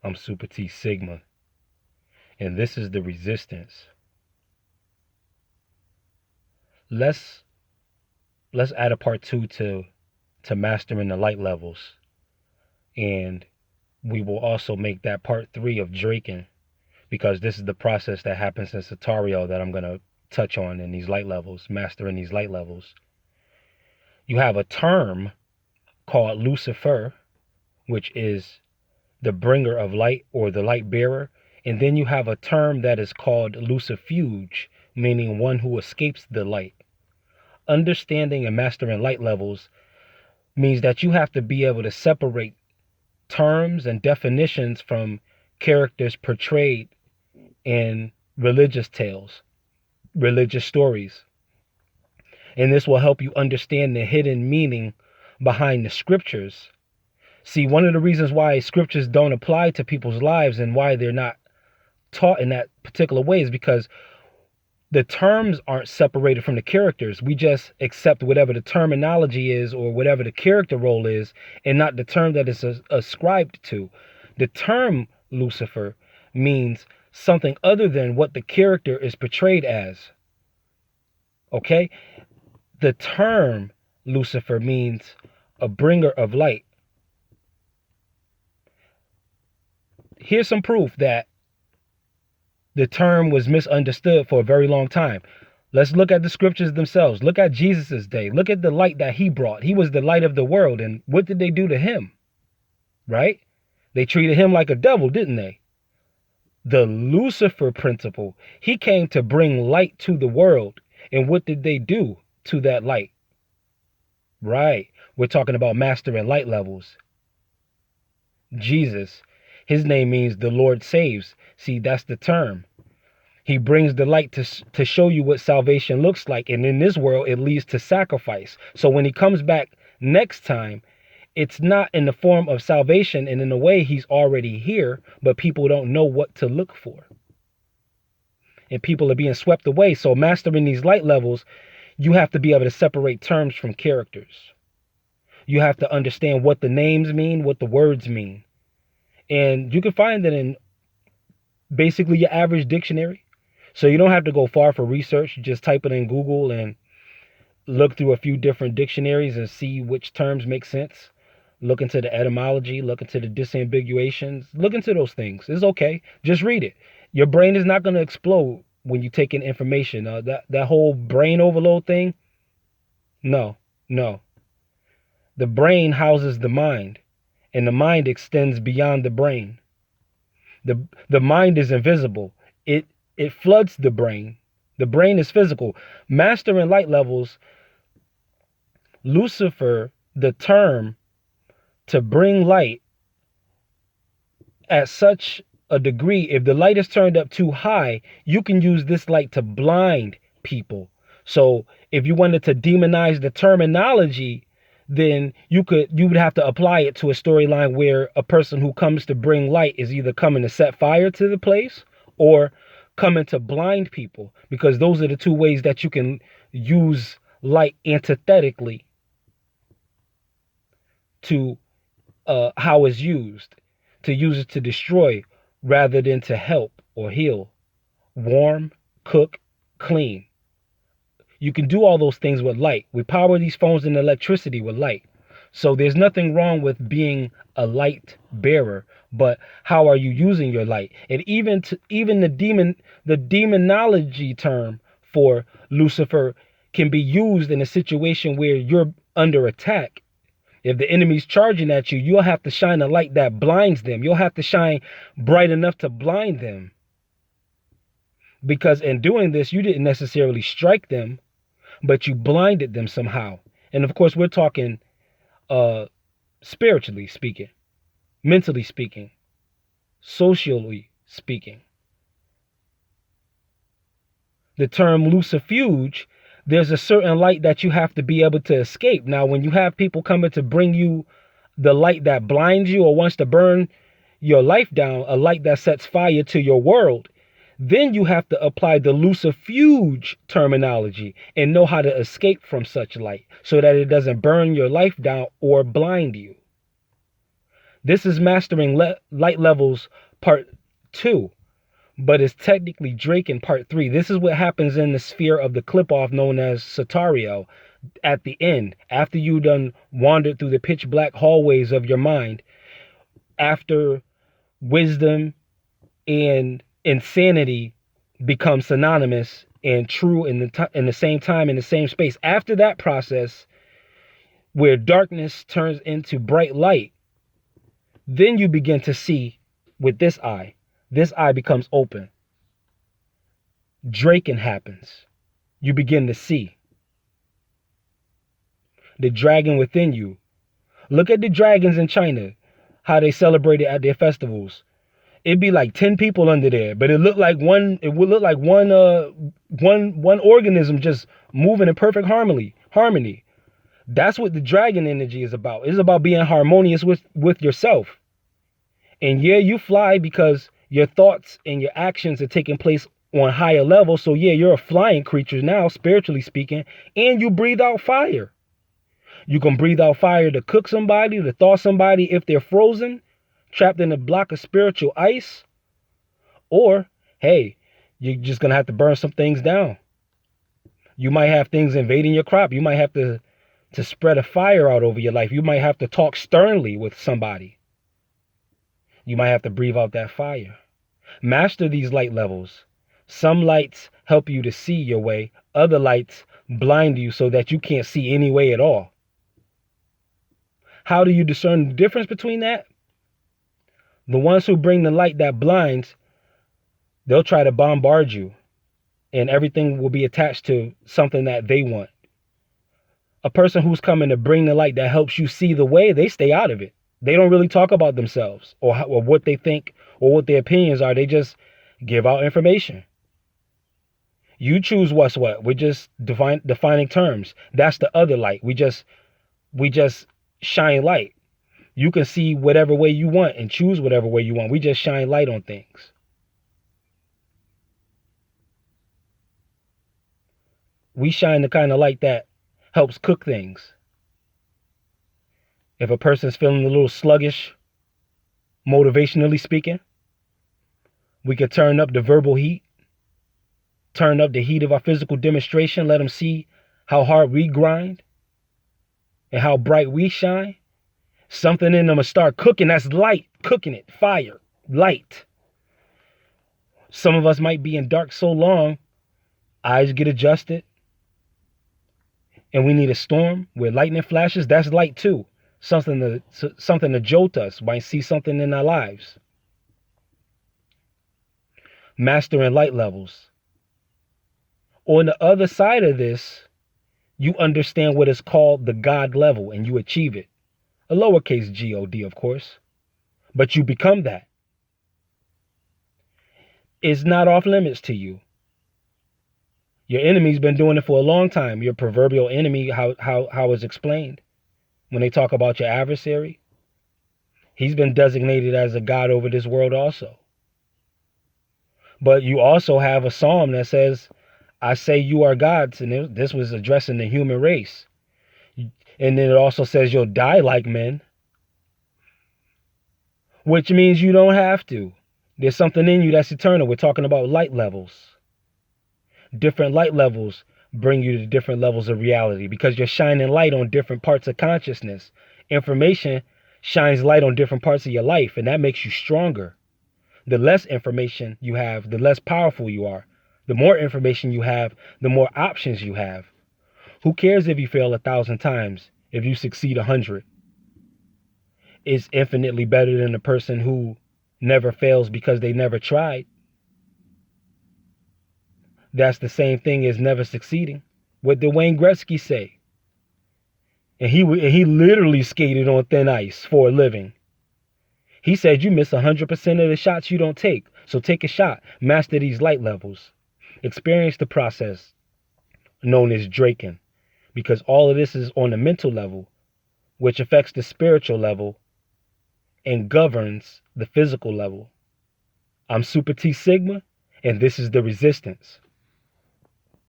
I'm Super T Sigma, and this is the resistance. Let's add a part two to mastering the light levels, and we will also make that part three of Draaken, because this is the process that happens in Satario that I'm gonna touch on in these light levels, mastering these light levels. You have a term called Lucifer, which is the bringer of light or the light bearer. And then you have a term that is called lucifuge, meaning one who escapes the light. Understanding and mastering light levels means that you have to be able to separate terms and definitions from characters portrayed in religious tales, religious stories. And this will help you understand the hidden meaning behind the scriptures. See, one of the reasons why scriptures don't apply to people's lives and why they're not taught in that particular way is because the terms aren't separated from the characters. We just accept whatever the terminology is or whatever the character role is, and not the term that is ascribed to. The term Lucifer means something other than what the character is portrayed as. Okay? The term Lucifer means a bringer of light. Here's some proof that the term was misunderstood for a very long time. Let's look at the scriptures themselves. Look at Jesus' day. Look at the light that he brought. He was the light of the world. And what did they do to him? Right? They treated him like a devil, didn't they? The Lucifer principle. He came to bring light to the world. And what did they do to that light? Right. We're talking about mastering light levels. Jesus, his name means the Lord saves. See, that's the term. He brings the light to show you what salvation looks like. And in this world, it leads to sacrifice. So when he comes back next time, it's not in the form of salvation. And in a way, he's already here, but people don't know what to look for. And people are being swept away. So mastering these light levels, you have to be able to separate terms from characters. You have to understand what the names mean, what the words mean. And you can find that in basically your average dictionary. So you don't have to go far for research. You just type it in Google and look through a few different dictionaries and see which terms make sense. Look into the etymology, look into the disambiguations, look into those things. It's okay. Just read it. Your brain is not going to explode when you take in information. That whole brain overload thing, no. The brain houses the mind, and the mind extends beyond the brain. The mind is invisible. It floods the brain. The brain is physical. Mastering light levels, Lucifer, the term to bring light at such a degree, if the light is turned up too high, you can use this light to blind people. So if you wanted to demonize the terminology, then you would have to apply it to a storyline where a person who comes to bring light is either coming to set fire to the place or coming to blind people, because those are the two ways that you can use light antithetically to how it's used. To use it to destroy rather than to help or heal, warm, cook, clean. You can do all those things with light. We power these phones and electricity with light. So there's nothing wrong with being a light bearer, but how are you using your light? And even the demonology term for Lucifer can be used in a situation where you're under attack. If the enemy's charging at you, you'll have to shine a light that blinds them. You'll have to shine bright enough to blind them. Because in doing this, you didn't necessarily strike them, but you blinded them somehow. And of course, we're talking spiritually speaking, mentally speaking, socially speaking. The term lucifuge, there's a certain light that you have to be able to escape. Now, when you have people coming to bring you the light that blinds you or wants to burn your life down, a light that sets fire to your world, then you have to apply the lucifuge terminology and know how to escape from such light so that it doesn't burn your life down or blind you. This is mastering light levels part 2, but it's technically Draaken part 3. This is what happens in the sphere of the clip-off known as Satario at the end, after you done wandered through the pitch black hallways of your mind, after wisdom and insanity become synonymous and true in the same time, in the same space. After that process, where darkness turns into bright light, then you begin to see with this eye. This eye becomes open. Draaken happens. You begin to see the dragon within you. Look at the dragons in China, how they celebrate it at their festivals. It'd be like 10 people under there, but it would look like one organism just moving in perfect harmony. That's what the dragon energy is about. It's about being harmonious with yourself. And yeah, you fly because your thoughts and your actions are taking place on higher levels. So yeah, you're a flying creature now, spiritually speaking, and you breathe out fire. You can breathe out fire to cook somebody, to thaw somebody if they're frozen, trapped in a block of spiritual ice. Or, hey, you're just going to have to burn some things down. You might have things invading your crop. You might have to spread a fire out over your life. You might have to talk sternly with somebody. You might have to breathe out that fire. Master these light levels. Some lights help you to see your way. Other lights blind you so that you can't see any way at all. How do you discern the difference between that? The ones who bring the light that blinds, they'll try to bombard you, and everything will be attached to something that they want. A person who's coming to bring the light that helps you see the way, they stay out of it. They don't really talk about themselves or what they think or what their opinions are. They just give out information. You choose what's what. We're just defining terms. That's the other light. We just shine light. You can see whatever way you want and choose whatever way you want. We just shine light on things. We shine the kind of light that helps cook things. If a person's feeling a little sluggish, motivationally speaking, we could turn up the verbal heat, turn up the heat of our physical demonstration, let them see how hard we grind and how bright we shine. Something in them will start cooking. That's light, cooking it, fire, light. Some of us might be in dark so long, eyes get adjusted, and we need a storm where lightning flashes. That's light too. Something to jolt us. Might see something in our lives. Mastering light levels. On the other side of this, you understand what is called the God level, and you achieve it. A lowercase God, of course, but you become that. It's not off limits to you. Your enemy's been doing it for a long time. Your proverbial enemy, how it's explained when they talk about your adversary, he's been designated as a god over this world also. But you also have a psalm that says, I say you are gods, and this was addressing the human race. And then it also says you'll die like men, which means you don't have to. There's something in you that's eternal. We're talking about light levels. Different light levels bring you to different levels of reality because you're shining light on different parts of consciousness. Information shines light on different parts of your life, and that makes you stronger. The less information you have, the less powerful you are. The more information you have, the more options you have. Who cares if you fail 1,000 times if you succeed 100? It's infinitely better than the person who never fails because they never tried. That's the same thing as never succeeding. What did Wayne Gretzky say? And he literally skated on thin ice for a living. He said you miss 100% of the shots you don't take. So take a shot. Master these light levels. Experience the process known as Draaken. Because all of this is on the mental level, which affects the spiritual level and governs the physical level. I'm Super T Sigma, and this is the resistance.